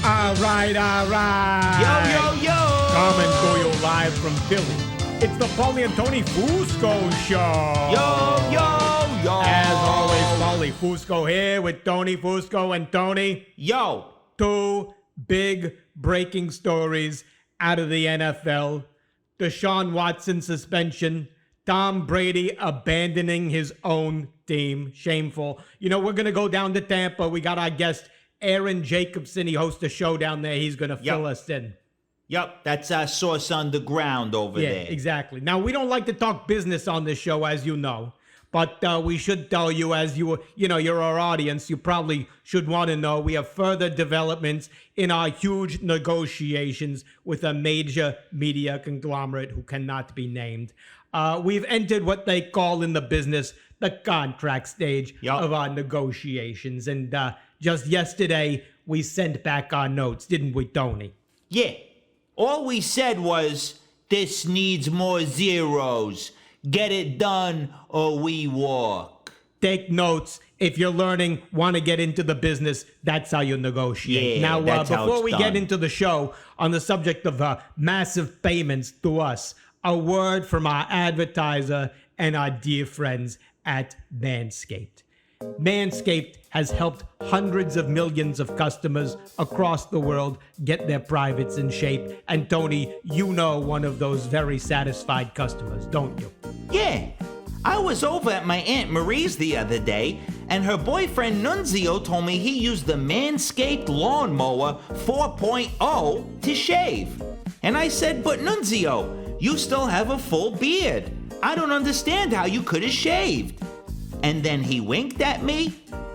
All right. Yo. Coming to you live from Philly. It's the Paulie and Tony Fusco Show. Yo. As always, Paulie Fusco here with Tony Fusco and Tony. Yo. Two big breaking stories out of the NFL. Deshaun Watson suspension. Tom Brady abandoning his own team. Shameful. You know, we're going to go down to Tampa. We got our guest, Aaron Jacobson. He hosts a show down there. He's going to fill us in. Yep, that's our source on the ground over there. Yeah, exactly. Now, we don't like to talk business on this show, as you know. But we should tell you, as you're our audience, you probably should want to know, we have further developments in our huge negotiations with a major media conglomerate who cannot be named. We've entered what they call in the business the contract stage of our negotiations. And just yesterday, we sent back our notes, didn't we, Tony? Yeah. All we said was, this needs more zeros. Get it done or we walk. Take notes. If you're learning, want to get into the business, that's how you negotiate. Yeah, now, that's how before it's we done. get into the show on the subject of massive payments to us, a word from our advertiser and our dear friends at Manscaped. Manscaped has helped hundreds of millions of customers across the world get their privates in shape. And Tony, you know one of those very satisfied customers, don't you? Yeah. I was over at my Aunt Marie's the other day, and her boyfriend Nunzio told me he used the Manscaped Lawnmower 4.0 to shave. And I said, but Nunzio, you still have a full beard. I don't understand how you could have shaved. And then he winked at me,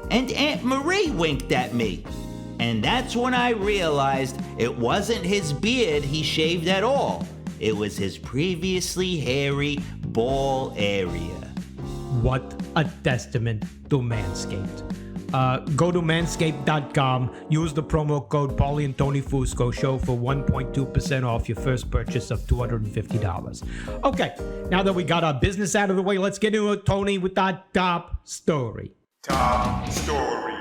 and Aunt Marie winked at me. And that's when I realized it wasn't his beard he shaved at all. It was his previously hairy ball area. What a testament to Manscaped. Go to manscaped.com, use the promo code Paulie and Tony Fusco Show for 1.2% off your first purchase of $250. Okay, now that we got our business out of the way, let's get into it, Tony, with our top story. Top story.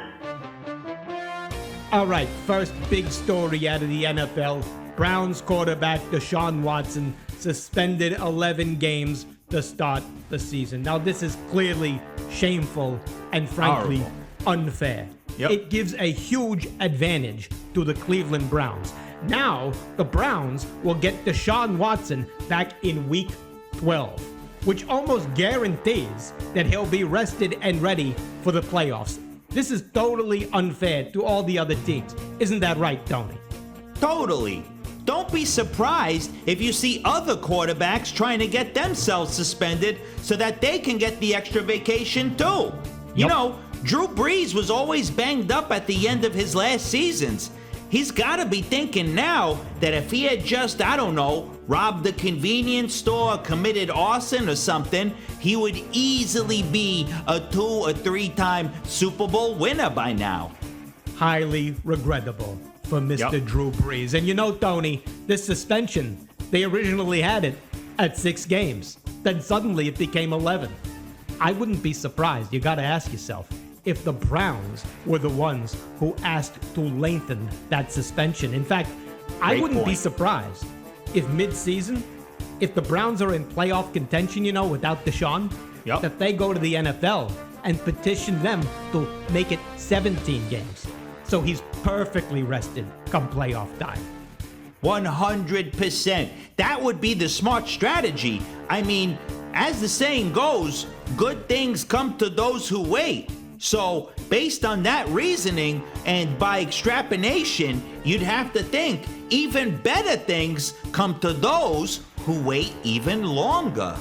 All right, first big story out of the NFL. Browns quarterback Deshaun Watson suspended 11 games to start the season. Now, this is clearly shameful and frankly Horrible. Unfair. Yep. It gives a huge advantage to the Cleveland Browns. Now, the Browns will get Deshaun Watson back in week 12, which almost guarantees that he'll be rested and ready for the playoffs. This is totally unfair to all the other teams. Isn't that right, Tony? Totally. Don't be surprised if you see other quarterbacks trying to get themselves suspended so that they can get the extra vacation too. You know, Drew Brees was always banged up at the end of his last seasons. He's got to be thinking now that if he had just, I don't know, robbed a convenience store, committed arson or something, he would easily be a 2 or 3 time Super Bowl winner by now. Highly regrettable for Mr. Drew Brees. And you know, Tony, this suspension, they originally had it at 6 games. Then suddenly it became 11. I wouldn't be surprised, you got to ask yourself, if the Browns were the ones who asked to lengthen that suspension. In fact, I wouldn't be surprised if mid-season, if the Browns are in playoff contention, you know, without Deshaun, that they go to the NFL and petition them to make it 17 games. So he's perfectly rested come playoff time. 100%. That would be the smart strategy. I mean, as the saying goes, good things come to those who wait. So, based on that reasoning, and by extrapolation, you'd have to think even better things come to those who wait even longer.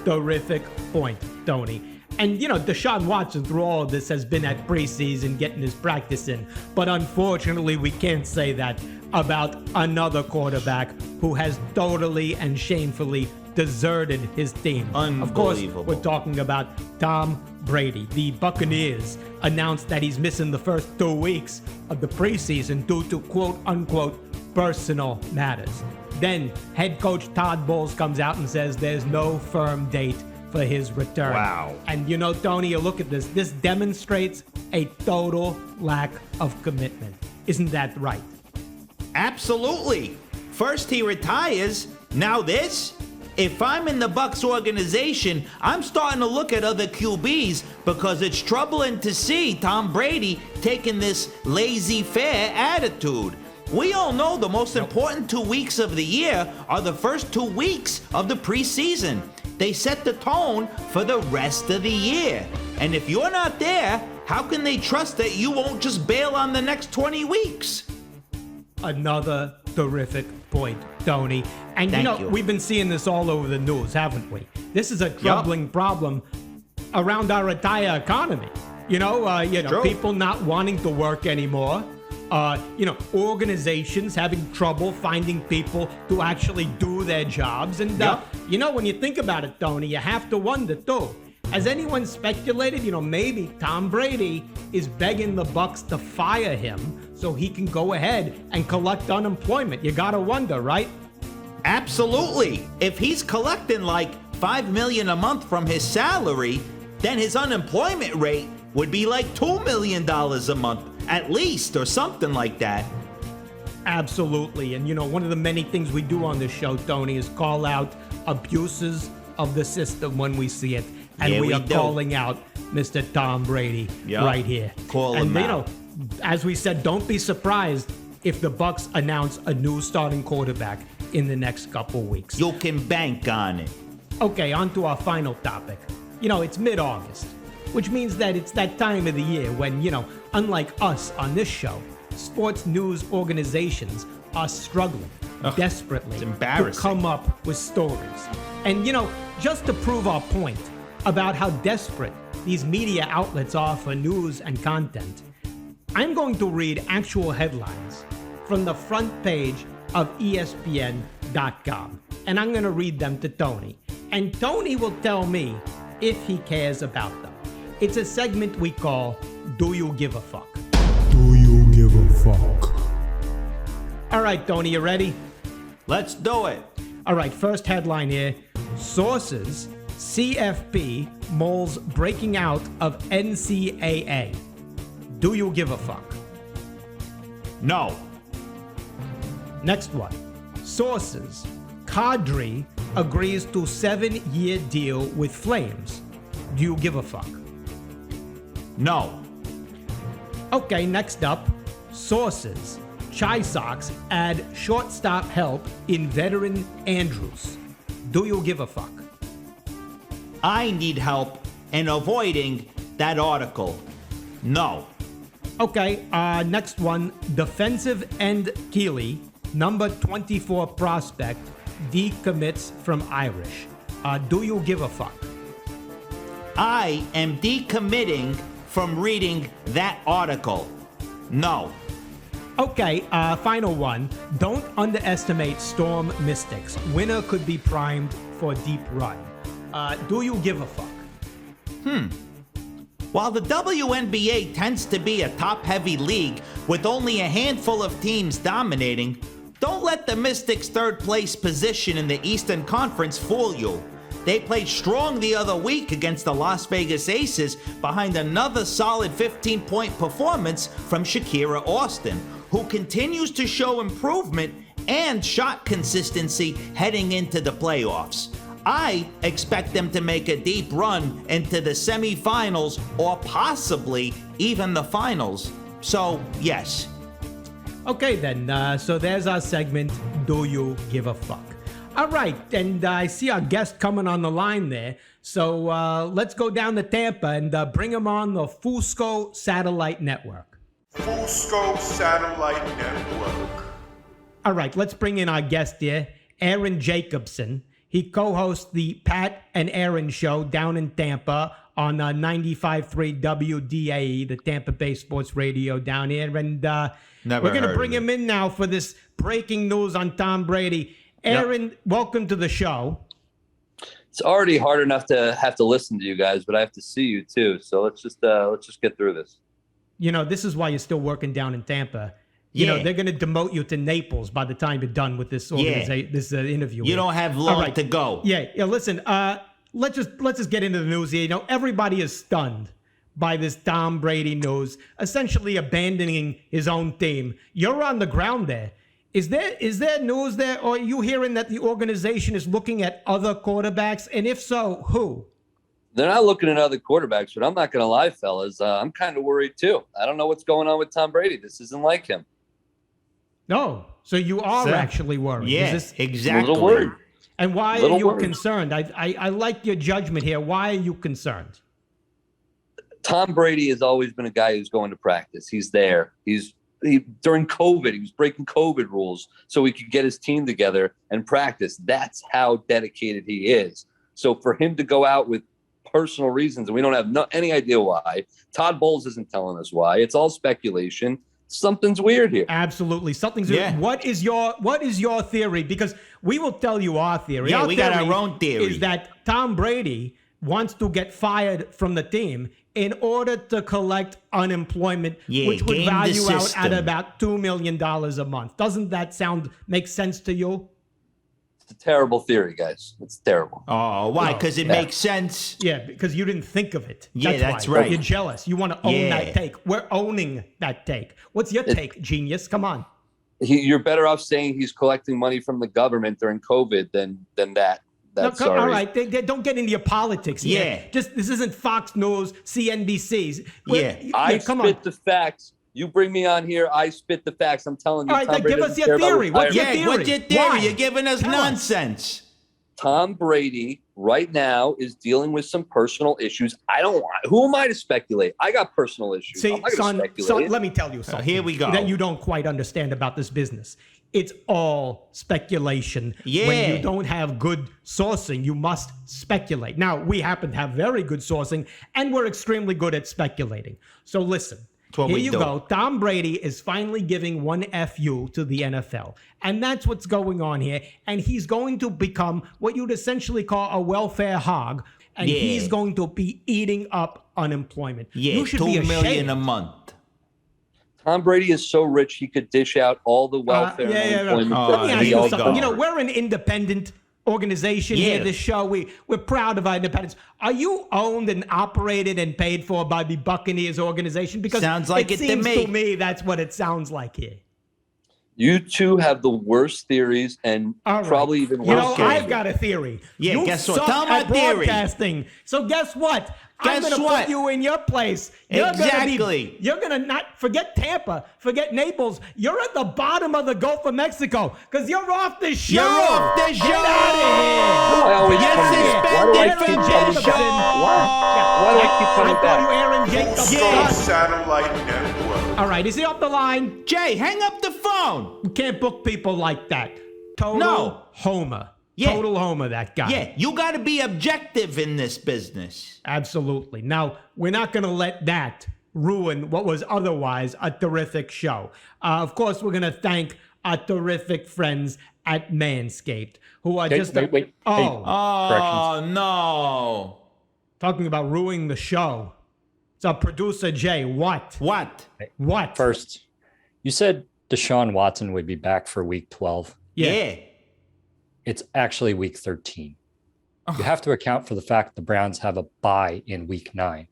Terrific point, Tony. And, you know, Deshaun Watson, through all of this, has been at preseason getting his practice in. But unfortunately, we can't say that about another quarterback who has totally and shamefully deserted his team. Of course, we're talking about Tom Brady. The Buccaneers announced that he's missing the first 2 weeks of the preseason due to quote-unquote personal matters. Then head coach Todd Bowles comes out and says there's no firm date for his return. Wow. And you know, Tony, you look at this. This demonstrates a total lack of commitment. Isn't that right? Absolutely. First he retires, now this? If I'm in the Bucs organization, I'm starting to look at other QBs because it's troubling to see Tom Brady taking this laissez-faire attitude. We all know the most important 2 weeks of the year are the first 2 weeks of the preseason. They set the tone for the rest of the year. And if you're not there, how can they trust that you won't just bail on the next 20 weeks? Another terrific point, Tony. And Thank you. We've been seeing this all over the news, haven't we? This is a troubling problem around our entire economy. True. People not wanting to work anymore. Organizations having trouble finding people to actually do their jobs. And, when you think about it, Tony, you have to wonder, too. Has anyone speculated, maybe Tom Brady is begging the Bucs to fire him so he can go ahead and collect unemployment? You gotta wonder, right? Absolutely. If he's collecting like $5 million a month from his salary, then his unemployment rate would be like $2 million a month at least, or something like that. Absolutely. And one of the many things we do on this show, Tony, is call out abuses of the system when we see it. And Yeah, we are do. calling out Mr. Tom Brady right here. Call him out. As we said, don't be surprised if the Bucs announce a new starting quarterback in the next couple weeks. You can bank on it. Okay, on to our final topic. It's mid-August, which means that it's that time of the year when, unlike us on this show, sports news organizations are struggling desperately it's to embarrassing. come up with stories. And, just to prove our point about how desperate these media outlets are for news and content, I'm going to read actual headlines from the front page of ESPN.com. And I'm going to read them to Tony. And Tony will tell me if he cares about them. It's a segment we call Do You Give a Fuck? Do you give a fuck? All right, Tony, you ready? Let's do it. All right, first headline here. Sources, CFP moles breaking out of NCAA. Do you give a fuck? No. Next one. Sources, Kadri agrees to 7-year deal with Flames. Do you give a fuck? No. Okay, next up. Sources, Chi Sox add shortstop help in veteran Andrews. Do you give a fuck? I need help in avoiding that article. No. Okay, next one. Defensive end Keeley, number 24 prospect, decommits from Irish. Do you give a fuck? I am decommitting from reading that article. No. Okay, final one. Don't underestimate Storm Mystics. Winner could be primed for a deep run. Do you give a fuck? While the WNBA tends to be a top-heavy league with only a handful of teams dominating, don't let the Mystics' third-place position in the Eastern Conference fool you. They played strong the other week against the Las Vegas Aces behind another solid 15-point performance from Shakira Austin, who continues to show improvement and shot consistency heading into the playoffs. I expect them to make a deep run into the semifinals or possibly even the finals. So, yes. Okay then, so there's our segment, Do You Give a Fuck? All right, and I see our guest coming on the line there. So let's go down to Tampa and bring him on the Fusco Satellite Network. Fusco Satellite Network. All right, let's bring in our guest here, Aaron Jacobson. He co-hosts the Pat and Aaron Show down in Tampa on 95.3 WDAE, the Tampa Bay Sports Radio down here. And we're going to bring him in now for this breaking news on Tom Brady. Aaron, welcome to the show. It's already hard enough to have to listen to you guys, but I have to see you too. So let's just get through this. This is why you're still working down in Tampa. They're going to demote you to Naples by the time you're done with this this interview. You don't have long to go. Yeah. Listen, let's just get into the news here. Everybody is stunned by this Tom Brady news, essentially abandoning his own team. You're on the ground there Is there news there, or are you hearing that the organization is looking at other quarterbacks? And if so, who? They're not looking at other quarterbacks, but I'm not going to lie, fellas. I'm kind of worried too. I don't know what's going on with Tom Brady. This isn't like him. No. So you are actually worried. Yeah, exactly. A little worried. And why are you concerned? I like your judgment here. Why are you concerned? Tom Brady has always been a guy who's going to practice. He's there. During COVID, he was breaking COVID rules so he could get his team together and practice. That's how dedicated he is. So for him to go out with personal reasons, and we don't have any idea why. Todd Bowles isn't telling us why. It's all speculation. Something's weird here. Absolutely. Something's weird. What is your theory? Because we will tell you our theory. Yeah, our we theory got our own theory. Is that Tom Brady wants to get fired from the team in order to collect unemployment, which would value out at about $2 million a month. Doesn't that make sense to you? It's a terrible theory, guys. It's terrible. Oh, why? Because it makes sense. Yeah, because you didn't think of it. That's why. right. You're jealous. You want to own that take. We're owning that take. What's your take, genius? Come on. You're better off saying he's collecting money from the government during COVID than that. All right, don't get into your politics. This isn't Fox News, CNBC's. I spit the facts. You bring me on here, I spit the facts. I'm telling you. All right, then give us your theory. What's your theory? What's your theory? Why? You're giving us nonsense. Tom Brady right now is dealing with some personal issues. Who am I to speculate? I got personal issues. See, I'm not gonna speculate. son, let me tell you something. Here we go. That you don't quite understand about this business. It's all speculation. When you don't have good sourcing, you must speculate. Now, we happen to have very good sourcing, and we're extremely good at speculating. So listen. Here you go. Tom Brady is finally giving one FU to the NFL. And that's what's going on here. And he's going to become what you'd essentially call a welfare hog. And he's going to be eating up unemployment. You should be $2 ashamed. million a month. Tom Brady is so rich he could dish out all the welfare and unemployment. Let me ask you something. You know, we're an independent organization here, this show. We're proud of our independence. Are you owned and operated and paid for by the Buccaneers organization? Because sounds like it seems to me that's what it sounds like here. You two have the worst theories and probably even worse. You know, I've got a theory. Yeah, you guess suck what? Tell my at theory. broadcasting. So guess what? I'm Guess going to what? put you in your place. Exactly. You're going to not forget Tampa, forget Naples. You're at the bottom of the Gulf of Mexico because you're off the show. You're off the show. Get out of here. I always Get come suspended back. from Jacobson. Why do I keep coming I back? thought you Aaron Jacobson. Fusco Satellite Network. All right, is he off the line? Jay, hang up the phone. You can't book people like that. Total homer. Yeah. Total homer, that guy. Yeah, you got to be objective in this business. Absolutely. Now, we're not going to let that ruin what was otherwise a terrific show. Of course, we're going to thank our terrific friends at Manscaped, who are just... Wait. Oh, no. Talking about ruining the show. So, producer Jay, what? What? First, you said Deshaun Watson would be back for week 12. Yeah. It's actually week 13. You have to account for the fact the Browns have a bye in week 9.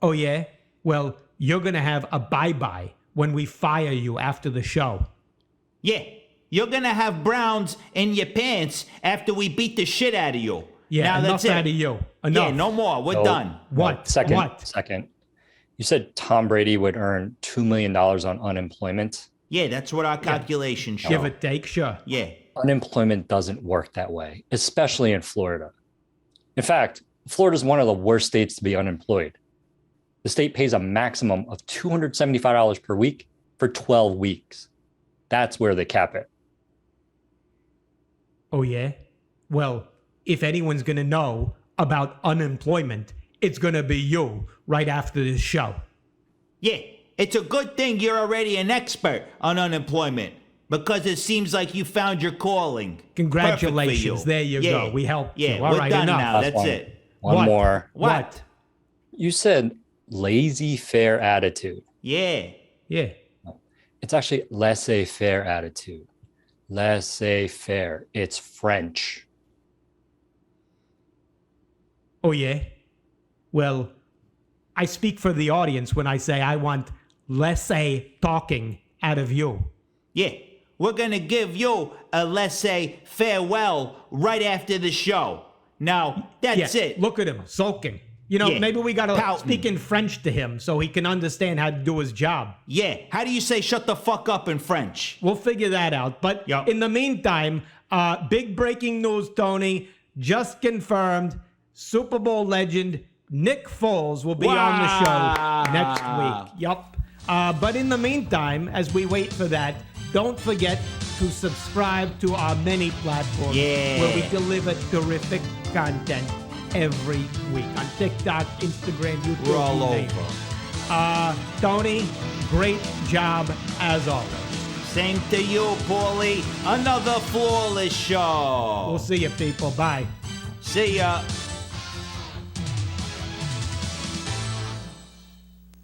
Oh, yeah? Well, you're going to have a bye-bye when we fire you after the show. Yeah. You're going to have Browns in your pants after we beat the shit out of you. Yeah, now, enough that's out of you. Enough. Yeah, no more. We're done. What? Second. You said Tom Brady would earn $2 million on unemployment. Yeah, that's what our calculations show. Give or take, sure. Yeah. Unemployment doesn't work that way, especially in Florida. In fact, Florida is one of the worst states to be unemployed. The state pays a maximum of $275 per week for 12 weeks. That's where they cap it. Oh, yeah? Well, if anyone's going to know about unemployment, it's going to be you right after this show. Yeah, it's a good thing you're already an expert on unemployment because it seems like you found your calling. Congratulations. There you go. We helped you. All right, done enough. Now. That's That's it. One more. What? You said laissez-faire attitude. Yeah. Yeah. It's actually laissez-faire attitude. Laissez-faire. It's French. Oh, yeah? Well, I speak for the audience when I say I want laissez talking out of you. Yeah. we're going to give you a, let's say, farewell right after the show. Now, that's it. Look at him, sulking. You know, Yeah, maybe we got to pouting. speak in French to him so he can understand how to do his job. Yeah, how do you say shut the fuck up in French? We'll figure that out. But Yup. in the meantime, big breaking news, Tony. Just confirmed, Super Bowl legend Nick Foles will be on the show next week. Yup. But in the meantime, as we wait for that, don't forget to subscribe to our many platforms where we deliver terrific content every week on TikTok, Instagram, YouTube. We're all you name over. it. Tony, great job as always. Same to you, Paulie. Another flawless show. We'll see you, people. Bye. See ya.